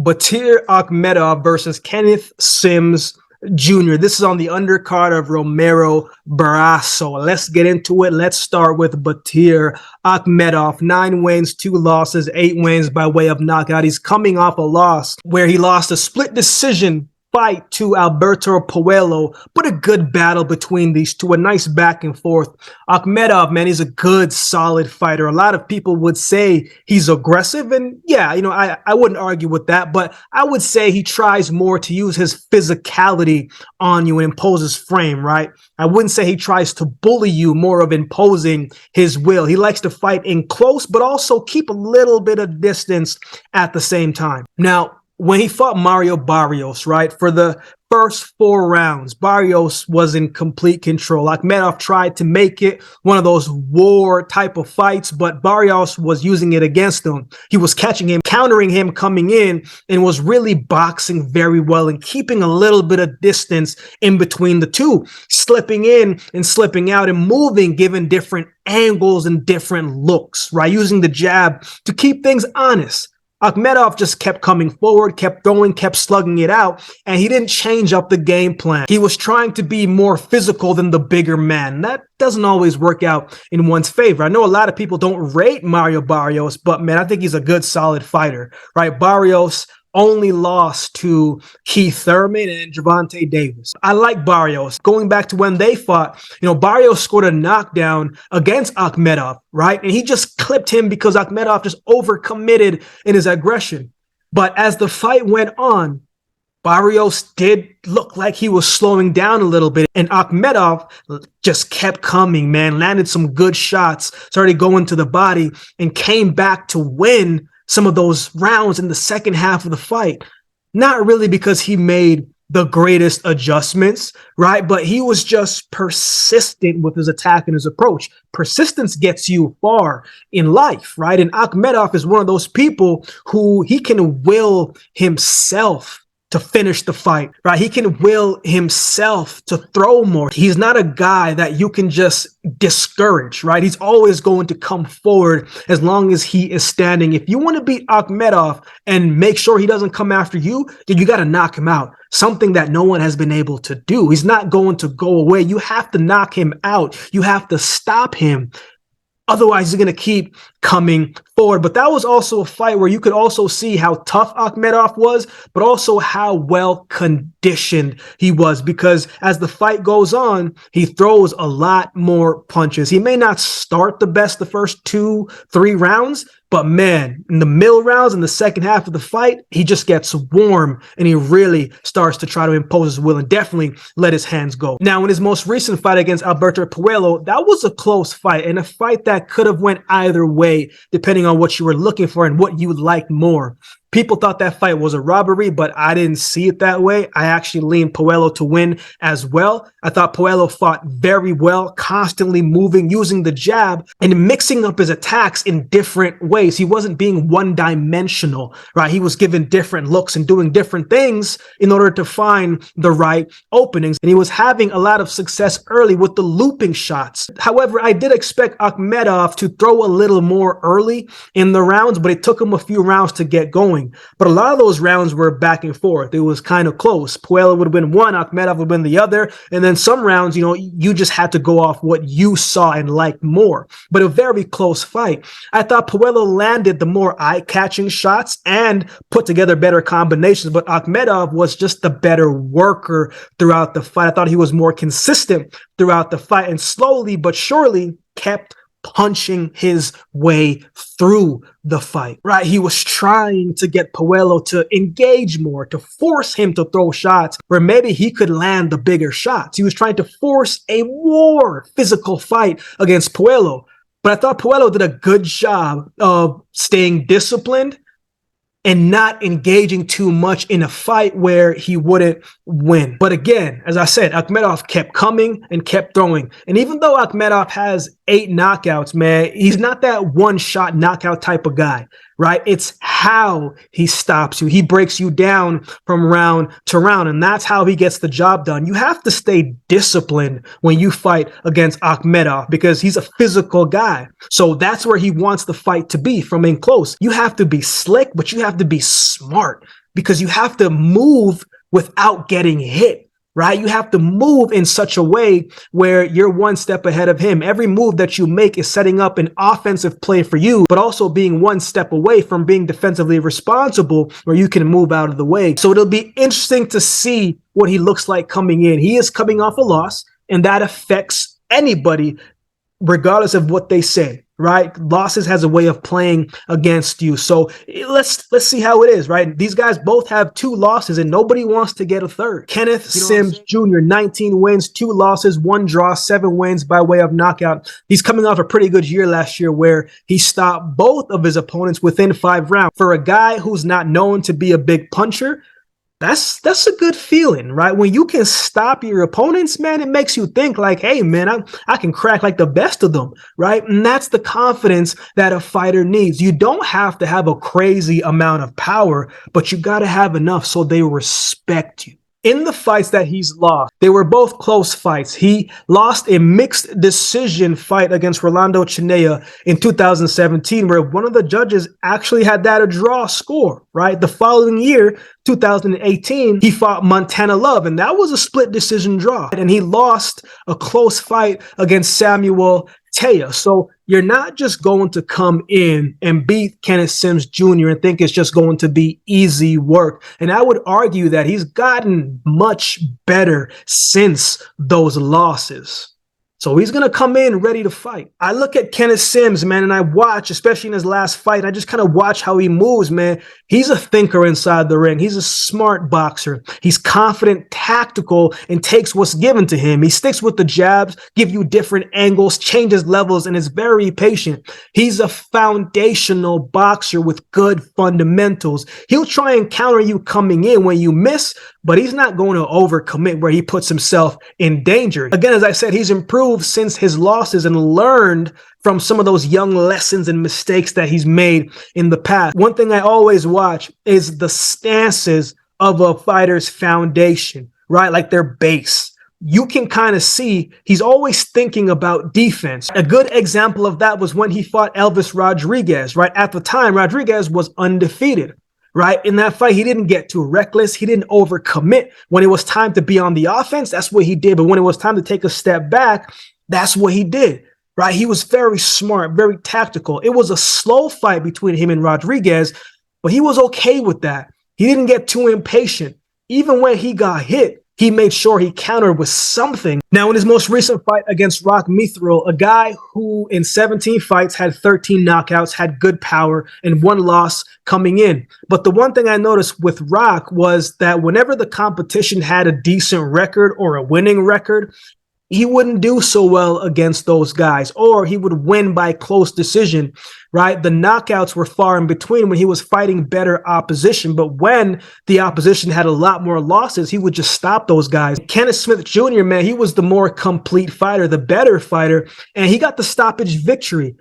Batyr Akhmedov versus Kenneth Sims Jr. This is on the undercard of Romero Barrasso. Let's get into it. Let's start with Batyr Akhmedov. 9 wins, 2 losses, 8 wins by way of knockout. He's coming off a loss where he lost a split decision fight to Alberto Puello, but a good battle between these two, a nice back and forth. Akhmedov, man, he's a good, solid fighter. A lot of people would say he's aggressive, and yeah, you know, I wouldn't argue with that, but I would say he tries more to use his physicality on you and impose his frame, right? I wouldn't say he tries to bully you, more of imposing his will. He likes to fight in close, but also keep a little bit of distance at the same time. Now, when he fought Mario Barrios, right, for the first 4 rounds, Barrios was in complete control. Akhmedov tried to make it one of those war type of fights, but Barrios was using it against him. He was catching him, countering him coming in, and was really boxing very well and keeping a little bit of distance in between the two, slipping in and slipping out and moving, giving different angles and different looks, right, using the jab to keep things honest. Akhmedov just kept coming forward, kept throwing, kept slugging it out, and he didn't change up the game plan. He was trying to be more physical than the bigger man. That doesn't always work out in one's favor. I know a lot of people don't rate Mario Barrios, but man, I think he's a good, solid fighter, right? Barrios only lost to Keith Thurman and Gervonta Davis. I like Barrios. Going back to when they fought, you know, Barrios scored a knockdown against Akhmedov, right? And he just clipped him because Akhmedov just overcommitted in his aggression. But as the fight went on, Barrios did look like he was slowing down a little bit, and Akhmedov just kept coming, man, landed some good shots, started going to the body, and came back to win some of those rounds in the second half of the fight. Not really because he made the greatest adjustments, right? But he was just persistent with his attack and his approach. Persistence gets you far in life, right? And Akhmedov is one of those people who he can will himself to finish the fight, right? He can will himself to throw more. He's not a guy that you can just discourage, right? He's always going to come forward as long as he is standing. If you want to beat Akhmedov and make sure he doesn't come after you, then you got to knock him out. Something that no one has been able to do. He's not going to go away. You have to knock him out. You have to stop him. Otherwise, he's going to keep coming forward. But that was also a fight where you could also see how tough Akhmedov was, but also how well conditioned he was. Because as the fight goes on, he throws a lot more punches. He may not start the best the first 2-3 rounds, but man, in the middle rounds, in the second half of the fight, he just gets warm and he really starts to try to impose his will and definitely let his hands go. Now, in his most recent fight against Alberto Puello, that was a close fight and a fight that could have went either way, depending on what you were looking for and what you liked more. People thought that fight was a robbery, but I didn't see it that way. I actually leaned Puello to win as well. I thought Puello fought very well, constantly moving, using the jab, and mixing up his attacks in different ways. He wasn't being one-dimensional, right? He was giving different looks and doing different things in order to find the right openings. And he was having a lot of success early with the looping shots. However, I did expect Akhmedov to throw a little more early in the rounds, but it took him a few rounds to get going. But a lot of those rounds were back and forth. It was kind of close. Puello would win one, Akhmedov would win the other. And then some rounds, you know, you just had to go off what you saw and liked more. But a very close fight. I thought Puello landed the more eye-catching shots and put together better combinations. But Akhmedov was just the better worker throughout the fight. I thought he was more consistent throughout the fight and slowly but surely kept punching his way through the fight, right? He was trying to get Puello to engage more, to force him to throw shots where maybe he could land the bigger shots. He was trying to force a more physical fight against Puello. But I thought Puello did a good job of staying disciplined and not engaging too much in a fight where he wouldn't win. But again, as I said, Akhmedov kept coming and kept throwing. And even though Akhmedov has 8 knockouts, man, he's not that one-shot knockout type of guy, right? It's how he stops you. He breaks you down from round to round, and that's how he gets the job done. You have to stay disciplined when you fight against Akhmedov because he's a physical guy. So that's where he wants the fight to be, from in close. You have to be slick, but you have to be smart. because you have to move without getting hit, right? You have to move in such a way where you're one step ahead of him. Every move that you make is setting up an offensive play for you, but also being one step away from being defensively responsible where you can move out of the way. So it'll be interesting to see what he looks like coming in. He is coming off a loss, and that affects anybody regardless of what they say, right? Losses has a way of playing against you. So let's see how it is, right? These guys both have 2 losses and nobody wants to get a third. Kenneth Sims Jr., 19 wins, 2 losses, 1 draw, 7 wins by way of knockout. He's coming off a pretty good year last year where he stopped both of his opponents within 5 rounds. For a guy who's not known to be a big puncher, that's a good feeling, right? When you can stop your opponents, man, it makes you think like, hey, man, I can crack like the best of them, right? And that's the confidence that a fighter needs. You don't have to have a crazy amount of power, but you got to have enough so they respect you. In the fights that he's lost, they were both close fights. He lost a mixed decision fight against Rolando Chinea in 2017, where one of the judges actually had that a draw score, right? The following year, 2018, he fought Montana Love, and that was a split decision draw. And he lost a close fight against Samuel Taya. So you're not just going to come in and beat Kenneth Sims Jr. and think it's just going to be easy work. And I would argue that he's gotten much better since those losses. So he's going to come in ready to fight. I look at Kenneth Sims, man, and I watch, especially in his last fight, I just kind of watch how he moves, man. He's a thinker inside the ring. He's a smart boxer. He's confident, tactical, and takes what's given to him. He sticks with the jabs, give you different angles, changes levels, and is very patient. He's a foundational boxer with good fundamentals. He'll try and counter you coming in when you miss, but he's not going to overcommit where he puts himself in danger. Again, as I said, he's improved since his losses and learned from some of those young lessons and mistakes that he's made in the past. One thing I always watch is the stances of a fighter's foundation, right? Like their base. You can kind of see he's always thinking about defense. A good example of that was when he fought Elvis Rodriguez, right? At the time, Rodriguez was undefeated. Right? In that fight, he didn't get too reckless. He didn't overcommit. When it was time to be on the offense, that's what he did. But when it was time to take a step back, that's what he did. Right? He was very smart, very tactical. It was a slow fight between him and Rodriguez, but he was okay with that. He didn't get too impatient. Even when he got hit, he made sure he countered with something. Now, in his most recent fight against Rock Mithril, a guy who in 17 fights had 13 knockouts, had good power, and 1 loss coming in. But the one thing I noticed with Rock was that whenever the competition had a decent record or a winning record, he wouldn't do so well against those guys, or he would win by close decision, right? The knockouts were far in between when he was fighting better opposition, but when the opposition had a lot more losses, he would just stop those guys. Kenneth Smith Jr., man, he was the more complete fighter, the better fighter, and he got the stoppage victory.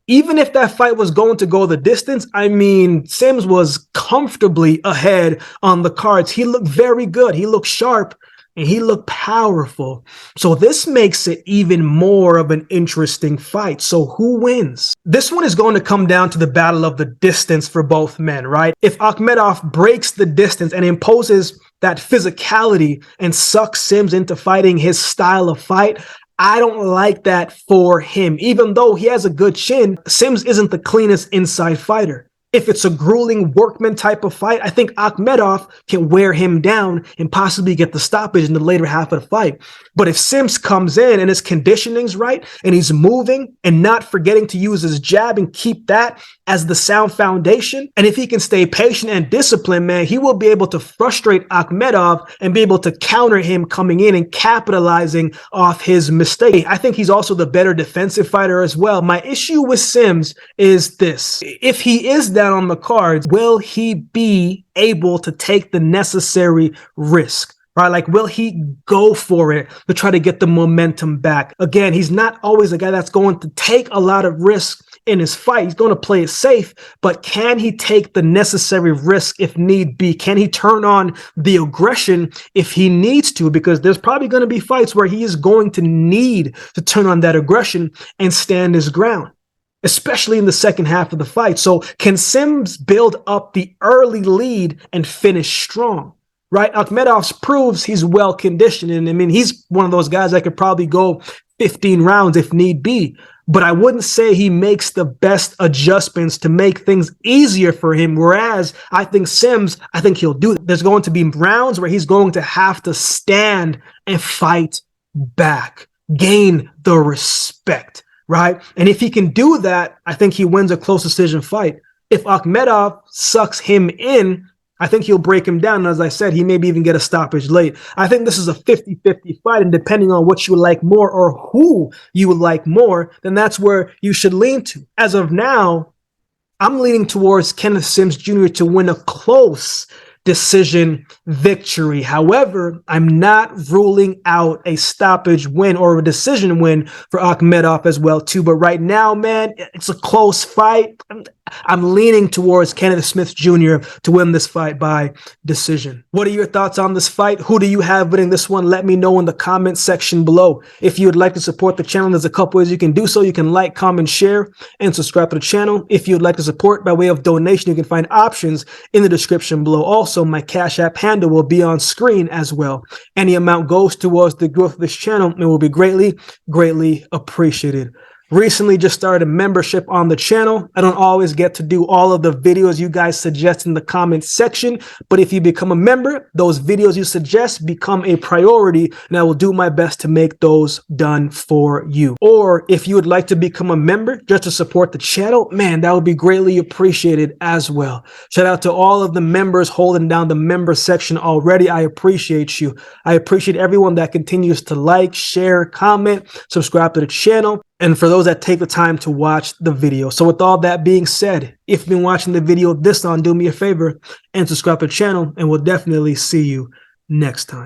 Even if that fight was going to go the distance, I mean, Sims was comfortably ahead on the cards. He looked very good. He looked sharp. And he looked powerful. So this makes it even more of an interesting fight. So who wins? This one is going to come down to the battle of the distance for both men, right? If Akhmedov breaks the distance and imposes that physicality and sucks Sims into fighting his style of fight, I don't like that for him. Even though he has a good chin, Sims isn't the cleanest inside fighter. If it's a grueling workman type of fight, I think Akhmedov can wear him down and possibly get the stoppage in the later half of the fight. But if Sims comes in and his conditioning's right and he's moving and not forgetting to use his jab and keep that as the sound foundation, and if he can stay patient and disciplined, man, he will be able to frustrate Akhmedov and be able to counter him coming in and capitalizing off his mistake. I think he's also the better defensive fighter as well. My issue with Sims is this. If he is down on the cards, will he be able to take the necessary risk? Right? Like, will he go for it to try to get the momentum back? Again, he's not always a guy that's going to take a lot of risk in his fight. He's going to play it safe, but can he take the necessary risk if need be? Can he turn on the aggression if he needs to? Because there's probably going to be fights where he is going to need to turn on that aggression and stand his ground. especially in the second half of the fight. So can Sims build up the early lead and finish strong? Right? Akhmedov proves he's well conditioned. And I mean, he's one of those guys that could probably go 15 rounds if need be. But I wouldn't say he makes the best adjustments to make things easier for him. Whereas I think Sims, I think he'll do it. There's going to be rounds where he's going to have to stand and fight back, gain the respect, right? And if he can do that, I think he wins a close decision fight. If Akhmedov sucks him in, I think he'll break him down. And as I said, he maybe even get a stoppage late. I think this is a 50-50 fight, and depending on what you like more or who you would like more, then that's where you should lean to. As of now, I'm leaning towards Kenneth Sims Jr. to win a close decision victory. However, I'm not ruling out a stoppage win or a decision win for Akhmedov as well too. But right now, man, it's a close fight. I'm leaning towards Kenneth Smith Jr. to win this fight by decision. What are your thoughts on this fight? Who do you have winning this one? Let me know in the comment section below. If you would like to support the channel, there's a couple ways you can do so. You can like, comment, share, and subscribe to the channel. If you'd like to support by way of donation, you can find options in the description below. Also, my Cash App handle will be on screen as well. Any amount goes towards the growth of this channel and will be greatly, greatly appreciated. Recently just started a membership on the channel. I don't always get to do all of the videos you guys suggest in the comment section, but if you become a member, those videos you suggest become a priority, and I will do my best to make those done for you. Or if you would like to become a member just to support the channel, man, that would be greatly appreciated as well. Shout out to all of the members holding down the member section already. I appreciate you. I appreciate everyone that continues to like, share, comment, subscribe to the channel, and for those that take the time to watch the video. So with all that being said, if you've been watching the video this long, do me a favor and subscribe to the channel, and we'll definitely see you next time.